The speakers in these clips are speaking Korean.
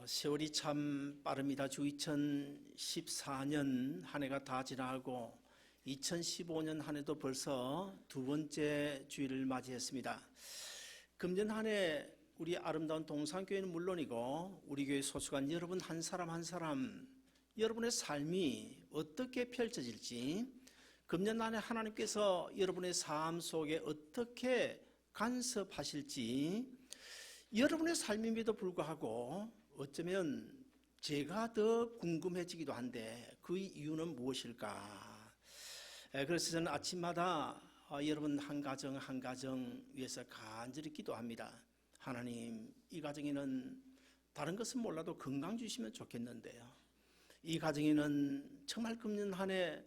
세월이 참 빠릅니다. 주 2014년 한 해가 다 지나고 2015년 한 해도 벌써 두 번째 주일을 맞이했습니다. 금년 한 해 우리 아름다운 동산교회는 물론이고 우리 교회 소속한 여러분 한 사람 한 사람 여러분의 삶이 어떻게 펼쳐질지, 금년 한 해 하나님께서 여러분의 삶 속에 어떻게 간섭하실지, 여러분의 삶임에도 불구하고 어쩌면 제가 더 궁금해지기도 한데 그 이유는 무엇일까? 그래서 저는 아침마다 여러분 한 가정 한 가정 위해서 간절히 기도합니다. 하나님, 이 가정에는 다른 것은 몰라도 건강 주시면 좋겠는데요, 이 가정에는 정말 금년 한 해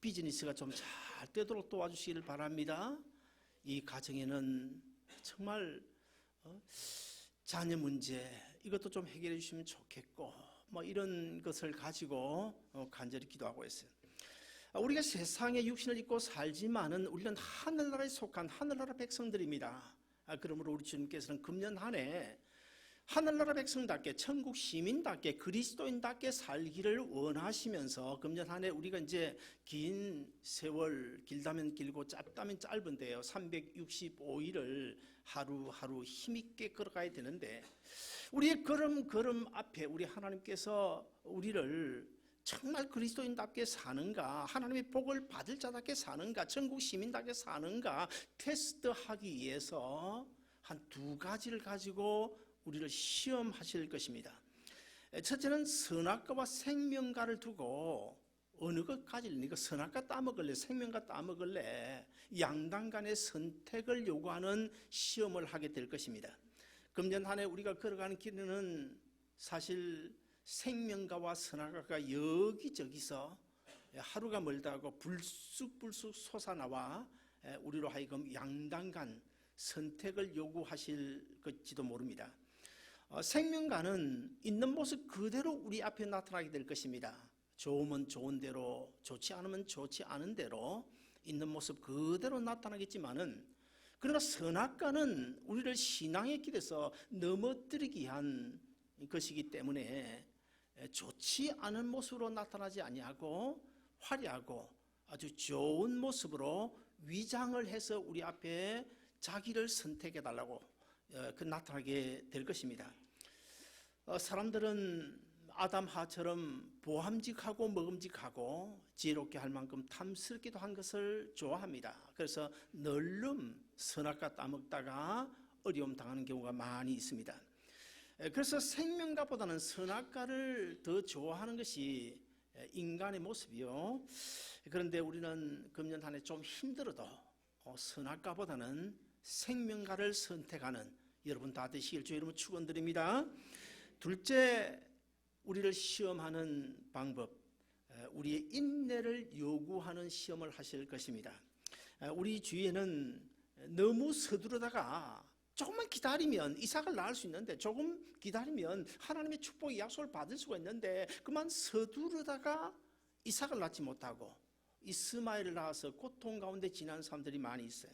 비즈니스가 좀 잘 되도록 도와주시기를 바랍니다. 이 가정에는 정말 자녀 문제 이것도 좀 해결해 주시면 좋겠고, 이런 것을 가지고 간절히 기도하고 있어요. 우리가 세상에 육신을 입고 살지만은 우리는 하늘나라에 속한 하늘나라 백성들입니다. 그러므로 우리 주님께서는 금년 한 해 하늘나라 백성답게, 천국 시민답게, 그리스도인답게 살기를 원하시면서, 금년 한 해 우리가 이제 긴 세월, 길다면 길고 짧다면 짧은데요, 365일을 하루하루 힘있게 걸어가야 되는데, 우리의 걸음 앞에 우리 하나님께서 우리를 정말 그리스도인답게 사는가, 하나님의 복을 받을 자답게 사는가, 천국 시민답게 사는가 테스트하기 위해서 한 두 가지를 가지고 우리를 시험하실 것입니다. 첫째는 선악과와 생명과를 두고 어느 것 가질래? 네가 선악과 따먹을래? 생명과 따먹을래? 양당 간의 선택을 요구하는 시험을 하게 될 것입니다. 금년 한 해 우리가 걸어가는 길에는 사실 생명과와 선악과가 여기저기서 하루가 멀다고 불쑥불쑥 솟아나와 우리로 하여금 양당 간 선택을 요구하실 것지도 모릅니다. 생명과는 있는 모습 그대로 우리 앞에 나타나게 될 것입니다. 좋으면 좋은 대로, 좋지 않으면 좋지 않은 대로 있는 모습 그대로 나타나겠지만은, 그러나 선악과는 우리를 신앙의 길에서 넘어뜨리기 위한 것이기 때문에 좋지 않은 모습으로 나타나지 아니하고 화려하고 아주 좋은 모습으로 위장을 해서 우리 앞에 자기를 선택해 달라고 나타나게 될 것입니다. 사람들은 아담 하와처럼 보함직하고 먹음직하고 지혜롭게 할 만큼 탐스럽기도 한 것을 좋아합니다. 그래서 널름 선악과 따먹다가 어려움 당하는 경우가 많이 있습니다. 그래서 생명과보다는 선악과를 더 좋아하는 것이 인간의 모습이요. 그런데 우리는 금년 한 해 좀 힘들어도 선악과보다는 생명과를 선택하는 여러분 다 되시길 주의 이름으로 축원드립니다. 둘째, 우리를 시험하는 방법, 우리의 인내를 요구하는 시험을 하실 것입니다. 우리 주위에는 너무 서두르다가 조금만 기다리면 이삭을 낳을 수 있는데, 조금 기다리면 하나님의 축복의 약속을 받을 수가 있는데, 그만 서두르다가 이삭을 낳지 못하고 이스마엘을 낳아서 고통 가운데 지난 사람들이 많이 있어요.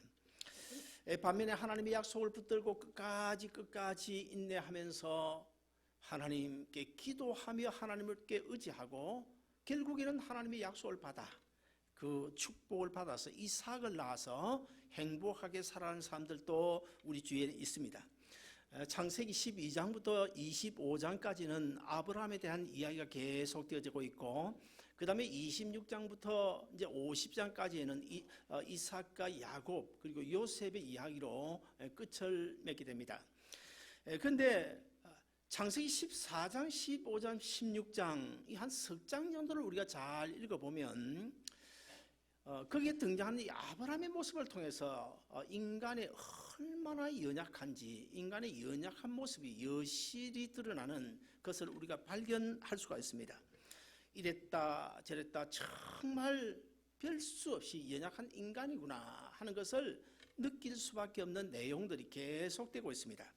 반면에 하나님의 약속을 붙들고 끝까지 인내하면서 하나님께 기도하며 하나님께 의지하고 결국에는 하나님의 약속을 받아 그 축복을 받아서 이삭을 낳아서 행복하게 살아가는 사람들도 우리 주위에 있습니다. 창세기 12장부터 25장까지는 아브라함에 대한 이야기가 계속 되어지고 있고, 그 다음에 26장부터 이제 50장까지에는 이삭과 야곱 그리고 요셉의 이야기로 끝을 맺게 됩니다. 그런데 창세기 14장, 15장, 16장 이 한 석 장 정도를 우리가 잘 읽어보면 거기에 등장하는 이 아브라함의 모습을 통해서 인간의 얼마나 연약한지, 인간의 연약한 모습이 여실히 드러나는 것을 우리가 발견할 수가 있습니다. 이랬다 저랬다 정말 별 수 없이 연약한 인간이구나 하는 것을 느낄 수밖에 없는 내용들이 계속되고 있습니다.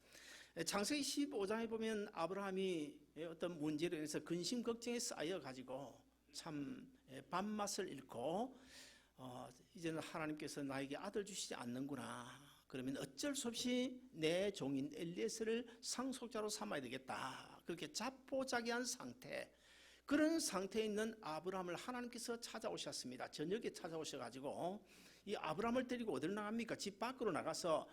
창세기 15장에 보면 아브라함이 어떤 문제로 인해서 근심 걱정에 쌓여 가지고 참 밥맛을 잃고 이제는 하나님께서 나에게 아들 주시지 않는구나, 그러면 어쩔 수 없이 내 종인 엘리에셀을 상속자로 삼아야 되겠다. 그렇게 자포자기한 상태, 그런 상태에 있는 아브라함을 하나님께서 찾아오셨습니다. 저녁에 찾아오셔가지고 이 아브라함을 데리고 어디로 나갑니까? 집 밖으로 나가서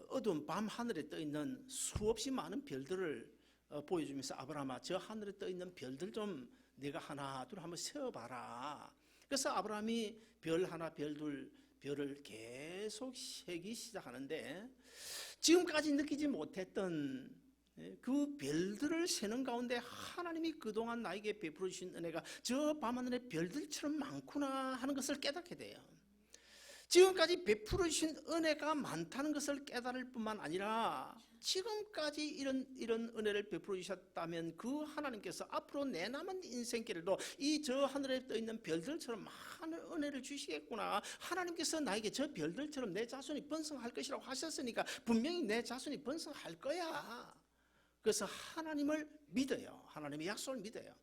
어두운 밤 하늘에 떠 있는 수없이 많은 별들을 보여주면서 아브라함아, 저 하늘에 떠 있는 별들 좀 네가 하나 둘 한번 세어봐라. 그래서 아브라함이 별 하나 별 둘 별을 계속 세기 시작하는데, 지금까지 느끼지 못했던 그 별들을 세는 가운데 하나님이 그동안 나에게 베풀어 주신 은혜가 저 밤하늘의 별들처럼 많구나 하는 것을 깨닫게 돼요. 지금까지 베풀어 주신 은혜가 많다는 것을 깨달을 뿐만 아니라, 지금까지 이런 은혜를 베풀어 주셨다면 그 하나님께서 앞으로 내 남은 인생길에도 이 저 하늘에 떠 있는 별들처럼 많은 은혜를 주시겠구나. 하나님께서 나에게 저 별들처럼 내 자손이 번성할 것이라고 하셨으니까 분명히 내 자손이 번성할 거야. 그래서 하나님을 믿어요. 하나님의 약속을 믿어요.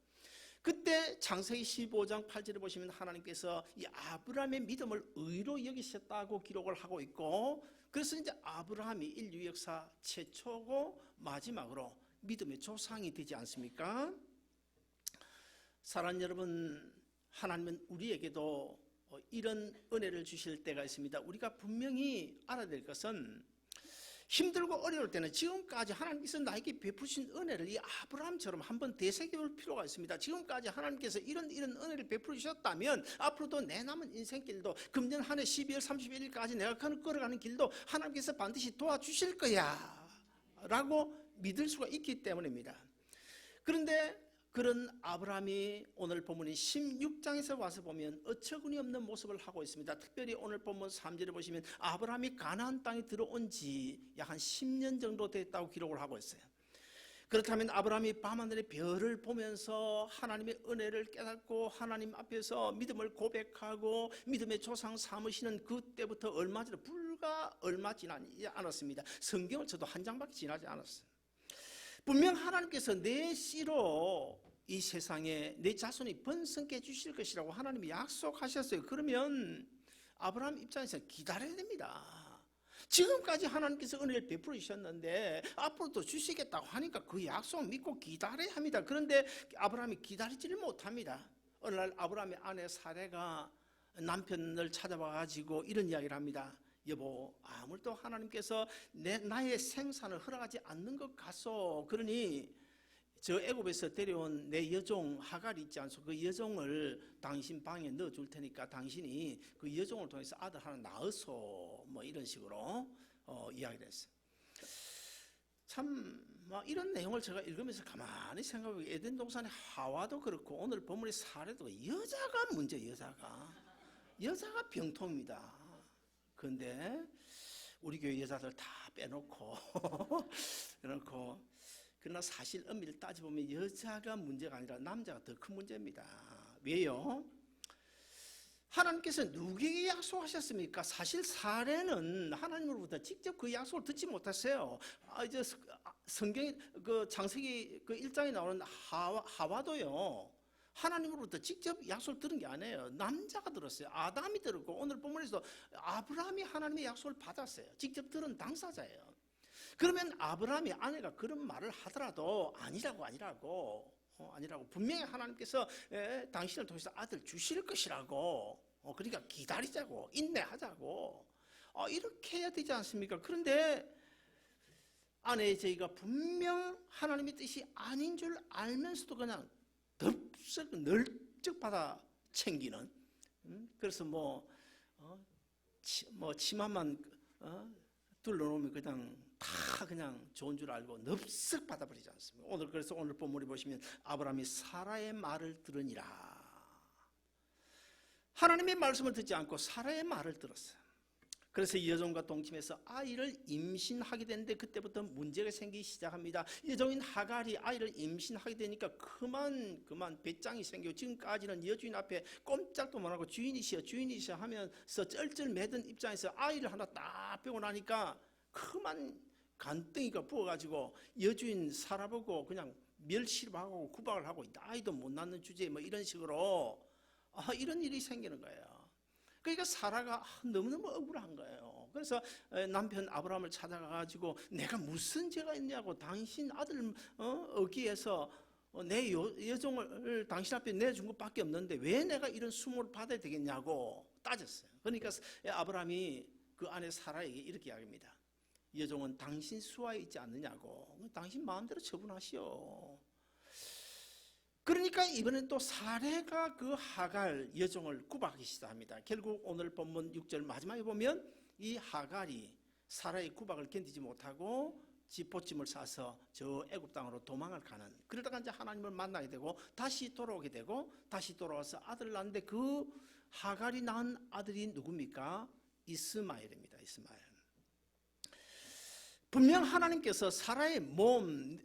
그때 창세기 15장 8절에 보시면 하나님께서 이 아브라함의 믿음을 의로 여기셨다고 기록을 하고 있고, 그래서 이제 아브라함이 인류 역사 최초고 마지막으로 믿음의 조상이 되지 않습니까? 사랑하는 여러분, 하나님은 우리에게도 이런 은혜를 주실 때가 있습니다. 우리가 분명히 알아야 될 것은, 힘들고 어려울 때는 지금까지 하나님께서 나에게 베푸신 은혜를 이 아브라함처럼 한번 되새겨볼 필요가 있습니다. 지금까지 하나님께서 이런 은혜를 베풀어 주셨다면 앞으로도 내 남은 인생길도, 금년 한 해 12월 31일까지 내가 걸어가는 길도 하나님께서 반드시 도와주실 거야 라고 믿을 수가 있기 때문입니다. 그런데 그런 아브라함이 오늘 본문인 16장에서 와서 보면 어처구니 없는 모습을 하고 있습니다. 특별히 오늘 본문 3절에 보시면 아브라함이 가나안 땅에 들어온 지 약 한 10년 정도 됐다고 기록을 하고 있어요. 그렇다면 아브라함이 밤하늘의 별을 보면서 하나님의 은혜를 깨닫고 하나님 앞에서 믿음을 고백하고 믿음의 조상 삼으시는 그때부터 불과 얼마 지나지 않았습니다. 성경을 쳐도 한 장밖에 지나지 않았어요. 분명 하나님께서 내 씨로 이 세상에 내 자손이 번성케 해주실 것이라고 하나님이 약속하셨어요. 그러면 아브라함 입장에서 기다려야 됩니다. 지금까지 하나님께서 은혜를 베풀어 주셨는데 앞으로도 주시겠다고 하니까 그 약속을 믿고 기다려야 합니다. 그런데 아브라함이 기다리지를 못합니다. 어느 날 아브라함의 아내 사레가 남편을 찾아와가지고 이런 이야기를 합니다. 여보, 아무래도 하나님께서 나의 생산을 허락하지 않는 것 같소. 그러니 저 애굽에서 데려온 내 여종 하갈이 있지 않소? 그 여종을 당신 방에 넣어줄 테니까 당신이 그 여종을 통해서 아들 하나 낳으소. 뭐 이런 식으로 이야기를 했어요. 참 이런 내용을 제가 읽으면서 가만히 생각해보면 에덴 동산의 하와도 그렇고 오늘 본문의 사례도 여자가 문제, 여자가 병통입니다. 그런데 우리 교회 여자들 다 빼놓고 그러나 사실 엄밀히 따져보면 여자가 문제가 아니라 남자가 더 큰 문제입니다. 왜요? 하나님께서 누구에게 약속하셨습니까? 사실 사례는 하나님으로부터 직접 그 약속을 듣지 못했어요. 이제 성경이 그 창세기 그 1장에 나오는 하와도요. 하나님으로부터 직접 약속을 들은 게 아니에요. 남자가 들었어요. 아담이 들었고 오늘 본문에서 아브라함이 하나님의 약속을 받았어요. 직접 들은 당사자예요. 그러면 아브라함이 아내가 그런 말을 하더라도 아니라고 분명히 하나님께서 당신을 통해서 아들 주실 것이라고, 그러니까 기다리자고 인내하자고 이렇게 해야 되지 않습니까? 그런데 아내의 저희가 분명 하나님의 뜻이 아닌 줄 알면서도 그냥 널쩍 받아 챙기는, 그래서 치마만 둘러놓으면 그냥 좋은 줄 알고 넙석 받아버리지 않습니까? 그래서 오늘 본문에 보시면 아브라함이 사라의 말을 들으니라. 하나님의 말씀을 듣지 않고 사라의 말을 들었어요. 그래서 여종과 동침해서 아이를 임신하게 되는데 그때부터 문제가 생기기 시작합니다. 여종인 하갈이 아이를 임신하게 되니까 그만 배짱이 생기고, 지금까지는 여주인 앞에 꼼짝도 못하고 주인이시여 하면서 쩔쩔매던 입장에서 아이를 하나 딱 빼고 나니까 그만 간덩이가 부어가지고 여주인 살아보고 그냥 멸시를 하고 구박을 하고 아이도 못 낳는 주제에 이런 식으로 이런 일이 생기는 거예요. 그러니까 사라가 너무너무 억울한 거예요. 그래서 남편 아브라함을 찾아가가지고 내가 무슨 죄가 있냐고, 당신 아들 어기에서 내 여종을 당신 앞에 내준 것밖에 없는데 왜 내가 이런 수모를 받아야 되겠냐고 따졌어요. 그러니까 아브라함이 그 아내 사라에게 이렇게 이야기합니다. 여종은 당신 수하에 있지 않느냐고, 당신 마음대로 처분하시오. 그러니까 이번엔 또 사레가 그 하갈 여종을 구박하기 시작합니다. 결국 오늘 본문 6절 마지막에 보면 이 하갈이 사라의 구박을 견디지 못하고 집보찜을 싸서 저 애굽 땅으로 도망을 가는, 그러다가 이제 하나님을 만나게 되고 다시 돌아오게 되고 다시 돌아와서 아들을 낳는데 그 하갈이 낳은 아들이 누굽니까? 이스마엘입니다. 이스마엘. 분명 하나님께서 사라의 몸,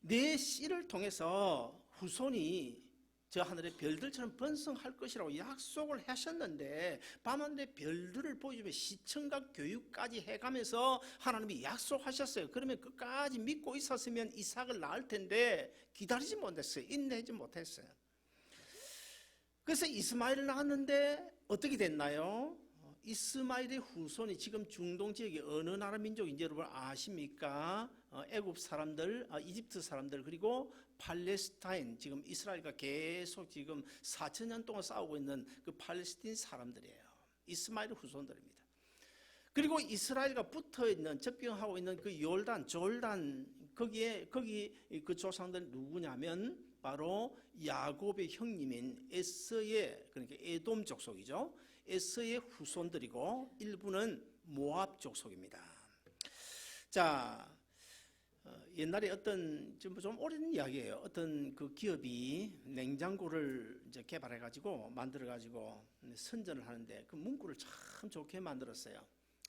내 씨를 통해서 후손이 저 하늘의 별들처럼 번성할 것이라고 약속을 하셨는데 밤하늘의 별들을 보여주며 시청각 교육까지 해가면서 하나님이 약속하셨어요. 그러면 끝까지 믿고 있었으면 이삭을 낳을 텐데 기다리지 못했어요. 인내하지 못했어요. 그래서 이스마엘을 낳았는데 어떻게 됐나요? 이스마엘의 후손이 지금 중동 지역의 어느 나라 민족인지 여러분 아십니까? 애굽 사람들, 이집트 사람들, 그리고 팔레스타인, 지금 이스라엘과 계속 지금 4,000년 동안 싸우고 있는 그 팔레스틴 사람들이에요. 이스마엘의 후손들입니다. 그리고 이스라엘과 붙어있는, 접경하고 있는 그 요르단, 졸단, 거기 그 조상들 누구냐면 바로 야곱의 형님인 에서의, 그러니까 에돔 족속이죠. 에서의 후손들이고 일부는 모압 족속입니다. 자, 옛날에 어떤 좀 오래된 이야기예요. 어떤 그 기업이 냉장고를 이제 개발해가지고 만들어가지고 선전을 하는데 그 문구를 참 좋게 만들었어요.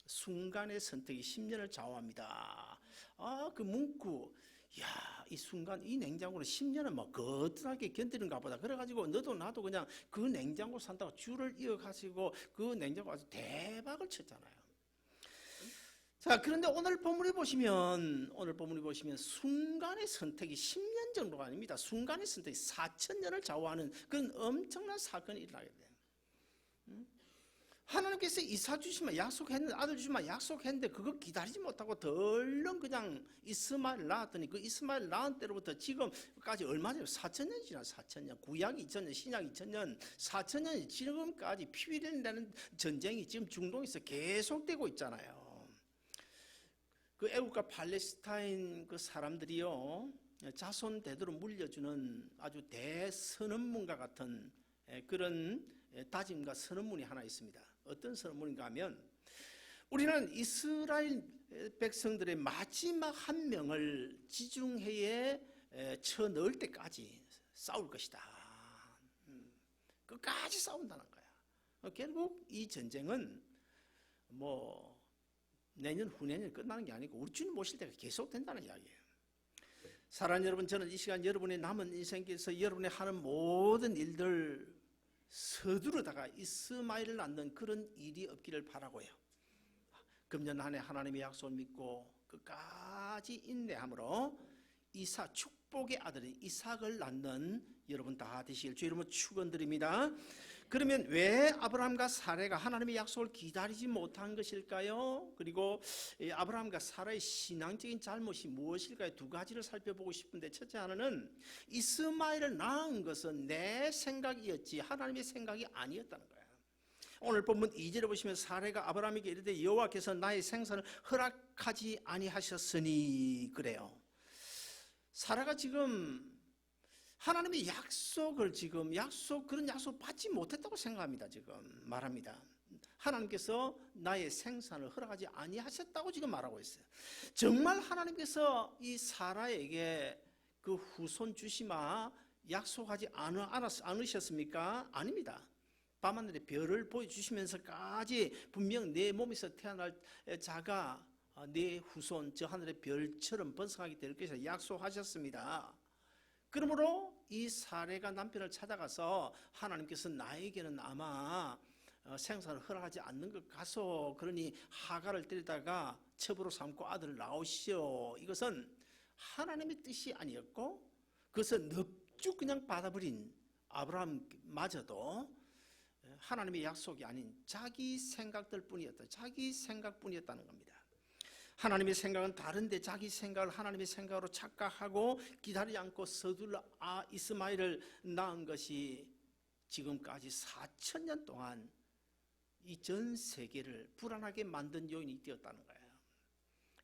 순간의 선택이 10년을 좌우합니다. 그 문구, 야, 이 순간 이 냉장고는 10년은 뭐 거뜬하게 견디는가 보다. 그래가지고 너도 나도 그냥 그 냉장고 산다고 줄을 이어가지고 그 냉장고 아주 대박을 쳤잖아요. 자, 그런데 오늘 본문에 보시면 순간의 선택이 10년 정도가 아닙니다. 순간의 선택이 4,000년을 좌우하는 그런 엄청난 사건이 일어나게 돼요. 하나님께서 이삭 주시면 약속했는데, 아들 주시면 약속했는데 그거 기다리지 못하고 덜렁 그냥 이스마엘 낳았더니 그 이스마엘 낳은 때로부터 지금까지 얼마 전에 4,000년 지나 4,000년, 구약이 2,000년, 신약이 2,000년, 4,000년이 지금까지 피 흘리는 전쟁이 지금 중동에서 계속되고 있잖아요. 그 애국과 팔레스타인 그 사람들이요, 자손 대대로 물려주는 아주 대선언문과 같은 그런 다짐과 선언문이 하나 있습니다. 어떤 선언문인가 하면 우리는 이스라엘 백성들의 마지막 한 명을 지중해에 쳐넣을 때까지 싸울 것이다. 끝까지 싸운다는 거야. 결국 이 전쟁은 뭐 내년 후내년 끝나는 게 아니고 우리 주님 오실 때가 계속된다는 이야기예요. 사랑하는 여러분, 저는 이 시간 여러분의 남은 인생길에서 여러분의 하는 모든 일들 서두르다가 이스마엘을 낳는 그런 일이 없기를 바라고요. 금년 한 해 하나님의 약속을 믿고 끝까지 인내함으로 축복의 아들인 이삭을 낳는 여러분 다 되시길 주의 이름으로 축원드립니다. 그러면 왜 아브라함과 사레가 하나님의 약속을 기다리지 못한 것일까요? 그리고 아브라함과 사라의 신앙적인 잘못이 무엇일까요? 두 가지를 살펴보고 싶은데, 첫째 하나는 이스마엘을 낳은 것은 내 생각이었지 하나님의 생각이 아니었다는 거예요. 오늘 본문 2절에 보시면 사레가 아브라함에게 이르되 여호와께서 나의 생산을 허락하지 아니하셨으니, 그래요. 사라가 지금 하나님의 약속을 그런 약속 받지 못했다고 생각합니다. 지금 말합니다. 하나님께서 나의 생산을 허락하지 아니하셨다고 지금 말하고 있어요. 정말 하나님께서 이 사라에게 그 후손 주시마 약속하지 않으셨습니까? 아닙니다. 밤하늘에 별을 보여주시면서까지 분명 내 몸에서 태어날 자가 내 후손 저 하늘의 별처럼 번성하게 될 것이라 약속하셨습니다. 그러므로 이 사레가 남편을 찾아가서 하나님께서 나에게는 아마 생산을 허락하지 않는 것 같소, 그러니 하갈을 때리다가 첩으로 삼고 아들을 낳으시오, 이것은 하나님의 뜻이 아니었고 그것을 넙죽 그냥 받아버린 아브라함마저도 하나님의 약속이 아닌 자기 생각들 뿐이었다. 자기 생각뿐이었다는 겁니다. 하나님의 생각은 다른데 자기 생각을 하나님의 생각으로 착각하고 기다리지 않고 서둘러 이스마엘을 낳은 것이 지금까지 4,000년 동안 이 전 세계를 불안하게 만든 요인이 되었다는 거예요.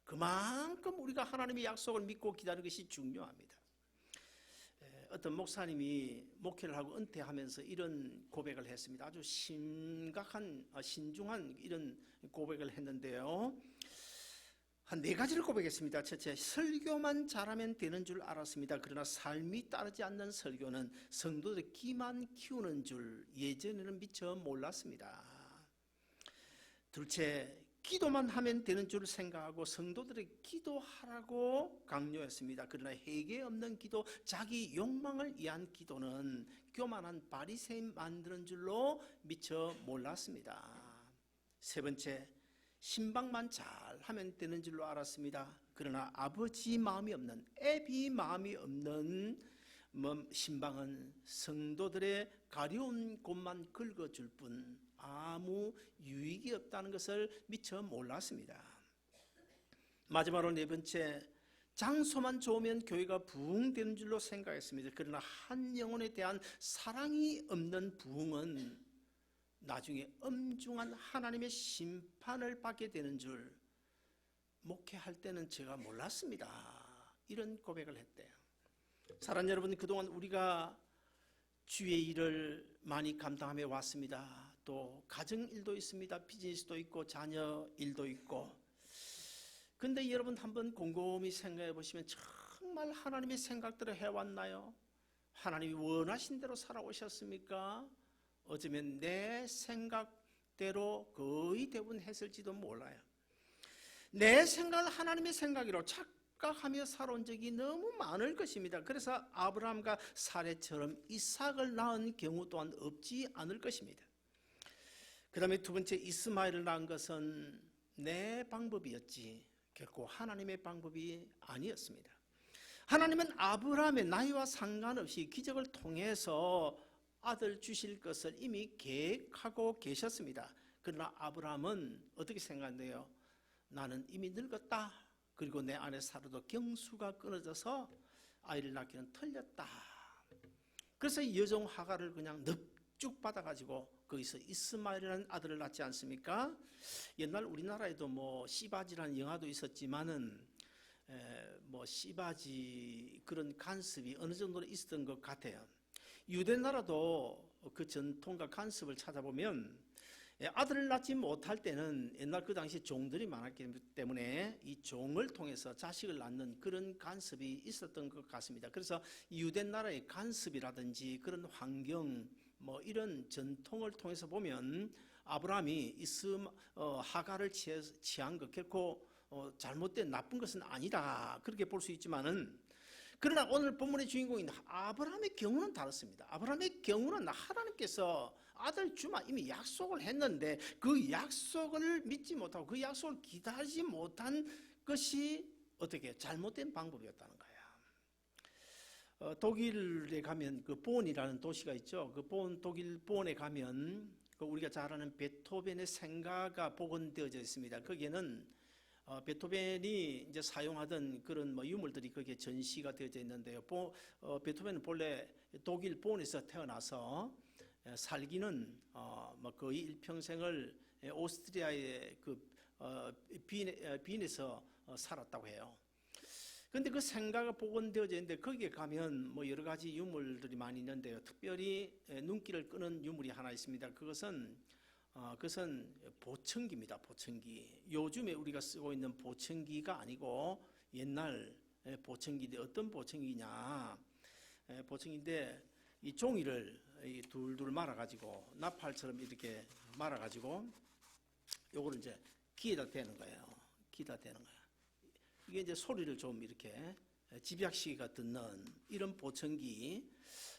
그만큼 우리가 하나님의 약속을 믿고 기다리는 것이 중요합니다. 어떤 목사님이 목회를 하고 은퇴하면서 이런 고백을 했습니다. 아주 심각한 신중한 이런 고백을 했는데요. 한 4가지를 고백했습니다. 첫째, 설교만 잘하면 되는 줄 알았습니다. 그러나 삶이 따르지 않는 설교는 성도들의 기만 키우는 줄 예전에는 미처 몰랐습니다. 둘째, 기도만 하면 되는 줄 생각하고 성도들에게 기도하라고 강요했습니다. 그러나 회개 없는 기도, 자기 욕망을 위한 기도는 교만한 바리새인 만드는 줄로 미처 몰랐습니다. 세 번째, 신방만 잘하면 되는 줄로 알았습니다. 그러나 아버지 마음이 없는, 애비 마음이 없는 신방은 성도들의 가려운 곳만 긁어줄 뿐 아무 유익이 없다는 것을 미처 몰랐습니다. 마지막으로 4번째, 장소만 좋으면 교회가 부흥되는 줄로 생각했습니다. 그러나 한 영혼에 대한 사랑이 없는 부흥은 나중에 엄중한 하나님의 심판을 받게 되는 줄 목회할 때는 제가 몰랐습니다. 이런 고백을 했대요. 사랑하는 여러분, 그동안 우리가 주의 일을 많이 감당하며 왔습니다. 또 가정 일도 있습니다. 비즈니스도 있고 자녀 일도 있고. 근데 여러분 한번 곰곰이 생각해 보시면 정말 하나님의 생각대로 해왔나요? 하나님이 원하신 대로 살아오셨습니까? 어쩌면 내 생각대로 거의 대부분 했을지도 몰라요. 내 생각을 하나님의 생각으로 착각하며 살아온 적이 너무 많을 것입니다. 그래서 아브라함과 사레처럼 이삭을 낳은 경우 또한 없지 않을 것입니다. 그 다음에 2번째, 이스마엘을 낳은 것은 내 방법이었지 결코 하나님의 방법이 아니었습니다. 하나님은 아브라함의 나이와 상관없이 기적을 통해서 아들 주실 것을 이미 계획하고 계셨습니다. 그러나 아브라함은 어떻게 생각한대요? 나는 이미 늙었다. 그리고 내 안에 살아도 경수가 끊어져서 아이를 낳기는 틀렸다. 그래서 여종 하갈을 그냥 넙죽 받아가지고 거기서 이스마엘이라는 아들을 낳지 않습니까? 옛날 우리나라에도 시바지라는 영화도 있었지만은 시바지 그런 간섭이 어느 정도로 있었던 것 같아요. 유대 나라도 그 전통과 간섭을 찾아보면 아들을 낳지 못할 때는 옛날 그 당시 종들이 많았기 때문에 이 종을 통해서 자식을 낳는 그런 간섭이 있었던 것 같습니다. 그래서 유대 나라의 간섭이라든지 그런 환경 이런 전통을 통해서 보면 아브라함이 하갈을 취한 것 결코 잘못된 나쁜 것은 아니다 그렇게 볼 수 있지만은, 그러나 오늘 본문의 주인공인 아브라함의 경우는 다릅니다. 아브라함의 경우는 하나님께서 아들 주마 이미 약속을 했는데 그 약속을 믿지 못하고 그 약속을 기다리지 못한 것이 어떻게 잘못된 방법이었다는 거예요. 독일에 가면 그 본이라는 도시가 있죠. 그 독일 본에 가면 우리가 잘 아는 베토벤의 생가가 복원되어져 있습니다. 거기에는 베토벤이 이제 사용하던 그런 유물들이 거기에 전시가 되어져 있는데요. 베토벤은 본래 독일 본에서 태어나서 살기는 거의 일평생을 오스트리아의 빈에서 살았다고 해요. 그런데 그 생가가 복원되어져 있는데 거기에 가면 여러 가지 유물들이 많이 있는데요. 특별히 눈길을 끄는 유물이 하나 있습니다. 그것은 보청기입니다. 보청기. 요즘에 우리가 쓰고 있는 보청기가 아니고 옛날 보청기인데 어떤 보청기냐? 보청기인데 이 종이를 둘둘 말아가지고 나팔처럼 이렇게 말아가지고 요거를 이제 귀에다 대는 거예요. 귀에다 대는 거예요. 이게 이제 소리를 좀 이렇게 집약시기가 듣는 이런 보청기.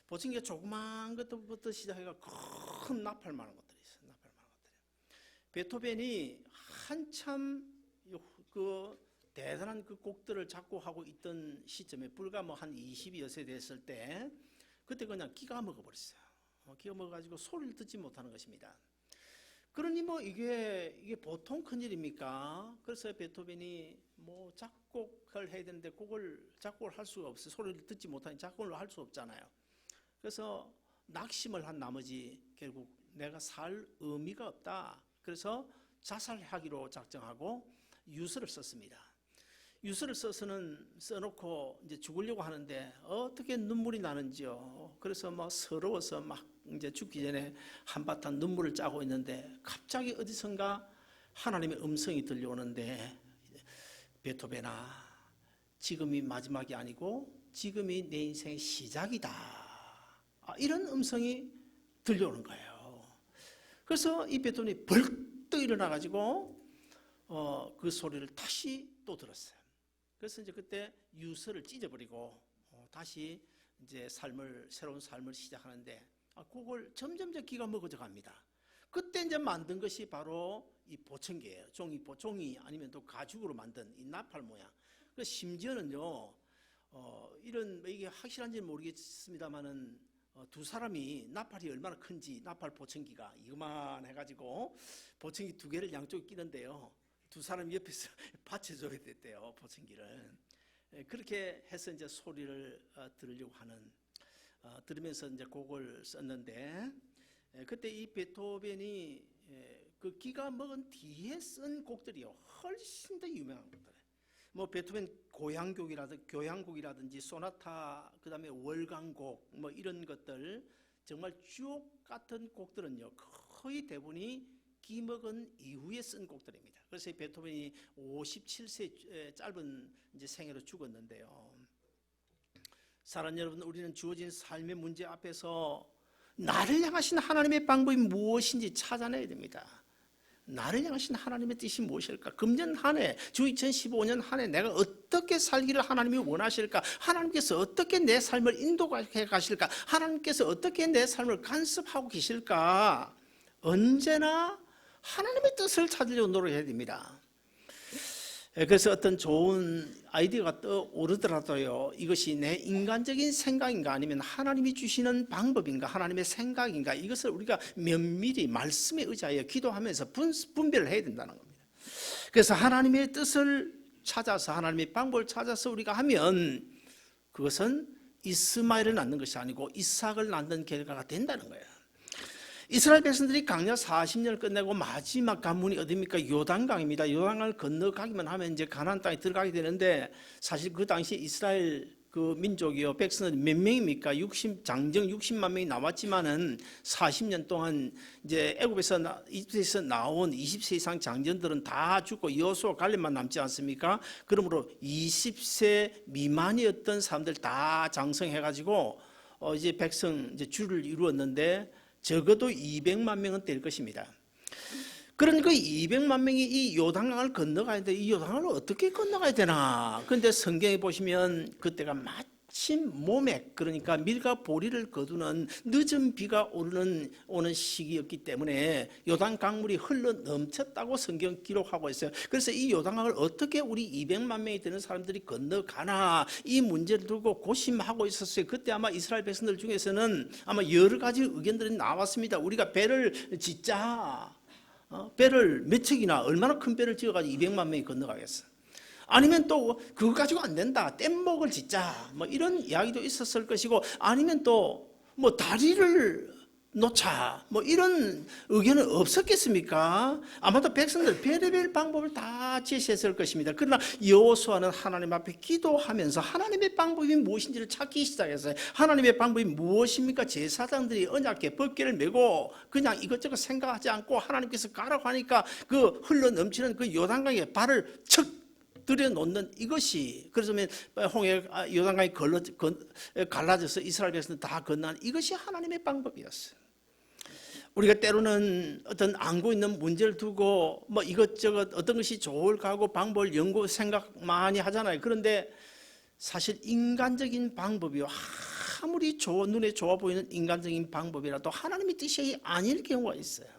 보청기가 조그만 것부터 시작해가 큰 나팔만한 것들이 있어요. 나팔만한 것들이. 베토벤이 한참 그 대단한 그 곡들을 작곡하고 있던 시점에 불과 한 20여 세 됐을 때 그때 그냥 기가 먹어버렸어요. 기가 먹어가지고 소리를 듣지 못하는 것입니다. 그러니 뭐 이게 보통 큰일입니까? 그래서 베토벤이 뭐 작곡을 해야 되는데 작곡을 할 수가 없어요. 소리를 듣지 못하니 작곡을 할 수 없잖아요. 그래서 낙심을 한 나머지 결국 내가 살 의미가 없다. 그래서 자살하기로 작정하고 유서를 썼습니다. 유서를 써놓고 이제 죽으려고 하는데 어떻게 눈물이 나는지요. 그래서 막 서러워서 막 이제 죽기 전에 한바탕 눈물을 짜고 있는데 갑자기 어디선가 하나님의 음성이 들려오는데, 베토벤아, 지금이 마지막이 아니고 지금이 내 인생의 시작이다. 이런 음성이 들려오는 거예요. 그래서 이 베토벤이 벌떡 일어나가지고 그 소리를 다시 또 들었어요. 그래서 이제 그때 유서를 찢어버리고 다시 이제 새로운 삶을 시작하는데, 그걸 점점 기가 먹어져 갑니다. 그때 이제 만든 것이 바로 이 보청기예요. 종이 아니면 또 가죽으로 만든 이 나팔 모양. 그래서 심지어는요, 이게 확실한지는 모르겠습니다만은 두 사람이 나팔이 얼마나 큰지, 나팔 보청기가 이거만해가지고 보청기 두 개를 양쪽에 끼는데요, 두 사람 옆에서 받쳐줘야 됐대요, 보청기를. 그렇게 해서 이제 소리를 들으려고 들으면서 이제 곡을 썼는데, 그때 이 베토벤이 그 기가 먹은 뒤에 쓴 곡들이요, 훨씬 더 유명한 곡들. 뭐 베토벤 교향곡이라든지 소나타, 그 다음에 월광곡, 뭐 이런 것들, 정말 주옥 같은 곡들은요, 거의 대부분이 기먹은 이후에 쓴 곡들입니다. 그래서 베토벤이 57세 짧은 이제 생애로 죽었는데요. 사랑하는 여러분, 우리는 주어진 삶의 문제 앞에서 나를 향하신 하나님의 방법이 무엇인지 찾아내야 됩니다. 나를 향하신 하나님의 뜻이 무엇일까? 금년 한 해, 주 2015년 한 해 내가 어떻게 살기를 하나님이 원하실까? 하나님께서 어떻게 내 삶을 인도해 가실까? 하나님께서 어떻게 내 삶을 간섭하고 계실까? 언제나 하나님의 뜻을 찾으려고 노력해야 됩니다. 그래서 어떤 좋은 아이디어가 떠오르더라도요, 이것이 내 인간적인 생각인가 아니면 하나님이 주시는 방법인가, 하나님의 생각인가, 이것을 우리가 면밀히 말씀에 의지하여 기도하면서 분별을 해야 된다는 겁니다. 그래서 하나님의 뜻을 찾아서, 하나님의 방법을 찾아서 우리가 하면 그것은 이스마엘을 낳는 것이 아니고 이삭을 낳는 결과가 된다는 거예요. 이스라엘 백성들이 광야 40년을 끝내고 마지막 관문이 어디입니까? 요단강입니다. 요단강을 건너가기만 하면 이제 가나안 땅에 들어가게 되는데, 사실 그 당시 이스라엘 그 민족이요, 백성은 몇 명입니까? 장정 60만 명이 나왔지만은 40년 동안 이제 이집트에서 나온 20세 이상 장전들은 다 죽고 여호수아 갈렙만 남지 않습니까? 그러므로 20세 미만이었던 사람들 다 장성해가지고 이제 백성 이제 줄을 이루었는데, 적어도 200만 명은 될 것입니다. 그러니까 200만 명이 이 요단강을 건너가야 돼. 이 요단강을 어떻게 건너가야 되나? 그런데 성경에 보시면 그때가 마침 모맥, 그러니까 밀과 보리를 거두는 늦은 비가 오는 시기였기 때문에 요단 강물이 흘러 넘쳤다고 성경 기록하고 있어요. 그래서 이 요단강을 어떻게 우리 200만 명이 되는 사람들이 건너가나, 이 문제를 두고 고심하고 있었어요. 그때 아마 이스라엘 백성들 중에서는 아마 여러 가지 의견들이 나왔습니다. 우리가 배를 짓자. 배를 몇 척이나, 얼마나 큰 배를 지어가지고 200만 명이 건너가겠어. 아니면 또 그거 가지고 안 된다, 뗏목을 짓자, 뭐 이런 이야기도 있었을 것이고, 아니면 또 뭐 다리를 놓자, 뭐 이런 의견은 없었겠습니까? 아마도 백성들 별의별 방법을 다 제시했을 것입니다. 그러나 여호수아는 하나님 앞에 기도하면서 하나님의 방법이 무엇인지를 찾기 시작했어요. 하나님의 방법이 무엇입니까? 제사장들이 언약궤 법궤를 메고 그냥 이것저것 생각하지 않고 하나님께서 가라고 하니까 그 흘러 넘치는 그 요단강에 발을 척 들여놓는 이것이, 그래서 요단강이 갈라져서 이스라엘 백성들 다 건너는 이것이 하나님의 방법이었어요. 우리가 때로는 어떤 안고 있는 문제를 두고 뭐 이것저것 어떤 것이 좋을까 하고 방법을 연구 생각 많이 하잖아요. 그런데 사실 인간적인 방법이요, 아무리 눈에 좋아 보이는 인간적인 방법이라도 하나님의 뜻이 아닐 경우가 있어요.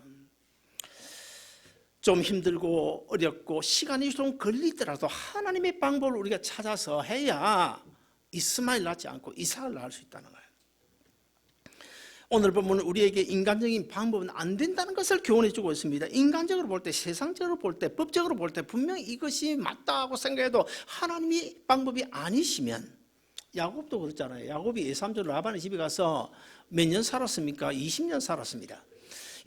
좀 힘들고 어렵고 시간이 좀 걸리더라도 하나님의 방법을 우리가 찾아서 해야 이스마엘 낳지 않고 이삭을 낳을 수 있다는 거예요. 오늘 보면 우리에게 인간적인 방법은 안 된다는 것을 교훈해 주고 있습니다. 인간적으로 볼 때, 세상적으로 볼 때, 법적으로 볼 때 분명히 이것이 맞다고 생각해도 하나님이 방법이 아니시면, 야곱도 그렇잖아요. 야곱이 예삼촌 라반의 집에 가서 몇 년 살았습니까? 20년 살았습니다.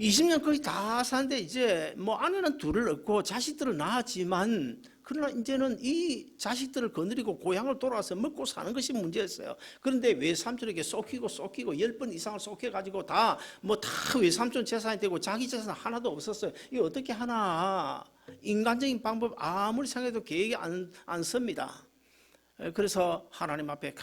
20년 거의 다 사는데 이제 뭐 아내는 둘을 얻고 자식들을 낳았지만, 그러나 이제는 이 자식들을 거느리고 고향을 돌아와서 먹고 사는 것이 문제였어요. 그런데 외삼촌에게 쏟기고 10번 이상을 쏟겨가지고 다 외삼촌 재산이 되고 자기 재산 하나도 없었어요. 이거 어떻게 하나? 인간적인 방법 아무리 생각해도 계획이 안 섭니다. 그래서 하나님 앞에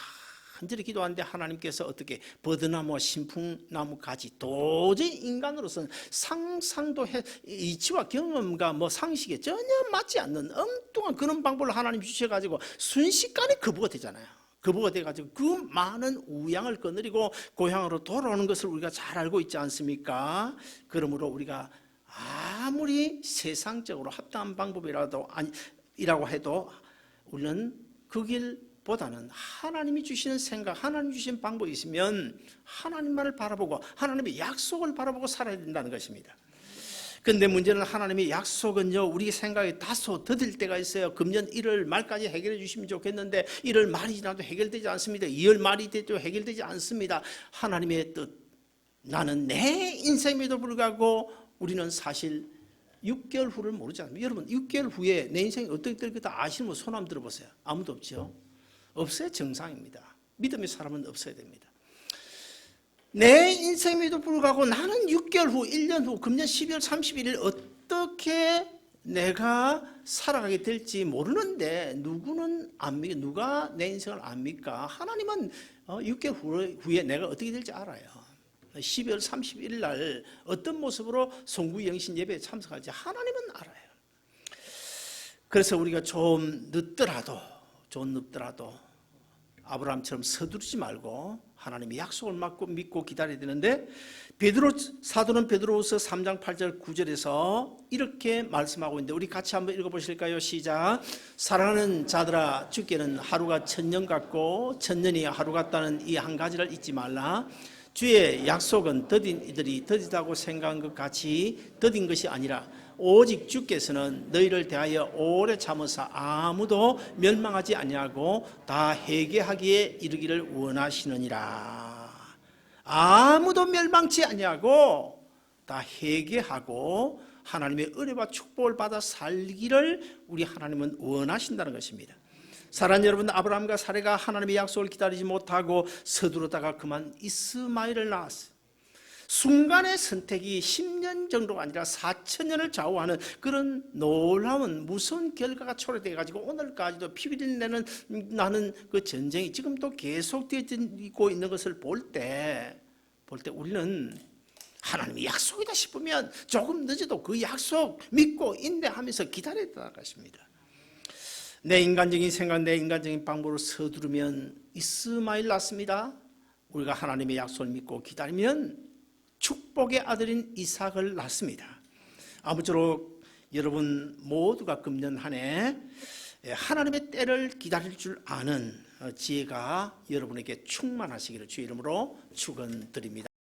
간절히 기도하는데 하나님께서 어떻게 버드나무와 신풍나무 가지, 도저히 인간으로서는 상상도 이치와 경험과 상식에 전혀 맞지 않는 엉뚱한 그런 방법을 하나님 주셔가지고 순식간에 거부가 되잖아요. 거부가 돼가지고 그 많은 우양을 거느리고 고향으로 돌아오는 것을 우리가 잘 알고 있지 않습니까? 그러므로 우리가 아무리 세상적으로 합당한 방법이라고 해도 우리는 그 길보다는 하나님이 주시는 생각, 하나님 주신 방법이 있으면 하나님만을 바라보고 하나님의 약속을 바라보고 살아야 된다는 것입니다. 그런데 문제는 하나님의 약속은요, 우리 생각에 다소 더딜 때가 있어요. 금년 1월 말까지 해결해 주시면 좋겠는데 1월 말이 지나도 해결되지 않습니다. 2월 말이 돼도 해결되지 않습니다. 하나님의 뜻, 나는 내 인생에도 불구하고 우리는 사실 6개월 후를 모르잖아요. 여러분 6개월 후에 내 인생이 어떻게 될 거다 아시는 분 손 한번 들어보세요. 아무도 없죠? 없어야 정상입니다. 믿음의 사람은 없어야 됩니다. 내 인생에도 불구하고 나는 6개월 후, 1년 후, 금년 12월 31일 어떻게 내가 살아가게 될지 모르는데 누구는 압니까? 누가 내 인생을 압니까? 하나님은 6개월 후에 내가 어떻게 될지 알아요. 12월 31일 날 어떤 모습으로 송구영신 예배에 참석할지 하나님은 알아요. 그래서 우리가 좀 늦더라도 아브라함처럼 서두르지 말고 하나님의 약속을 믿고 기다려야 되는데, 사도는 베드로후서 3장 8절 9절에서 이렇게 말씀하고 있는데 우리 같이 한번 읽어보실까요? 시작. 사랑하는 자들아, 주께는 하루가 천년 같고 천년이 하루 같다는 이 한 가지를 잊지 말라. 주의 약속은 더딘 이들이 더디다고 생각한 것 같이 더딘 것이 아니라 오직 주께서는 너희를 대하여 오래 참으사 아무도 멸망하지 아니하고 다 회개하기에 이르기를 원하시느니라. 아무도 멸망치 아니하고 다 회개하고 하나님의 은혜와 축복을 받아 살기를 우리 하나님은 원하신다는 것입니다. 사랑하는 여러분, 아브라함과 사레가 하나님의 약속을 기다리지 못하고 서두르다가 그만 이스마엘을 낳았어요. 순간의 선택이 10년 정도가 아니라 4,000년을 좌우하는 그런 놀라운 무서운 결과가 초래돼가지고 오늘까지도 피비린내는 나는 그 전쟁이 지금도 계속되고 있는 것을 볼 때 우리는 하나님의 약속이다 싶으면 조금 늦어도 그 약속 믿고 인내하면서 기다려야 된다는 것입니다. 내 인간적인 생각, 내 인간적인 방법으로 서두르면 이스마엘 낳습니다. 우리가 하나님의 약속을 믿고 기다리면 축복의 아들인 이삭을 낳습니다. 아무쪼록 여러분 모두가 금년 한 해 하나님의 때를 기다릴 줄 아는 지혜가 여러분에게 충만하시기를 주의 이름으로 축원드립니다.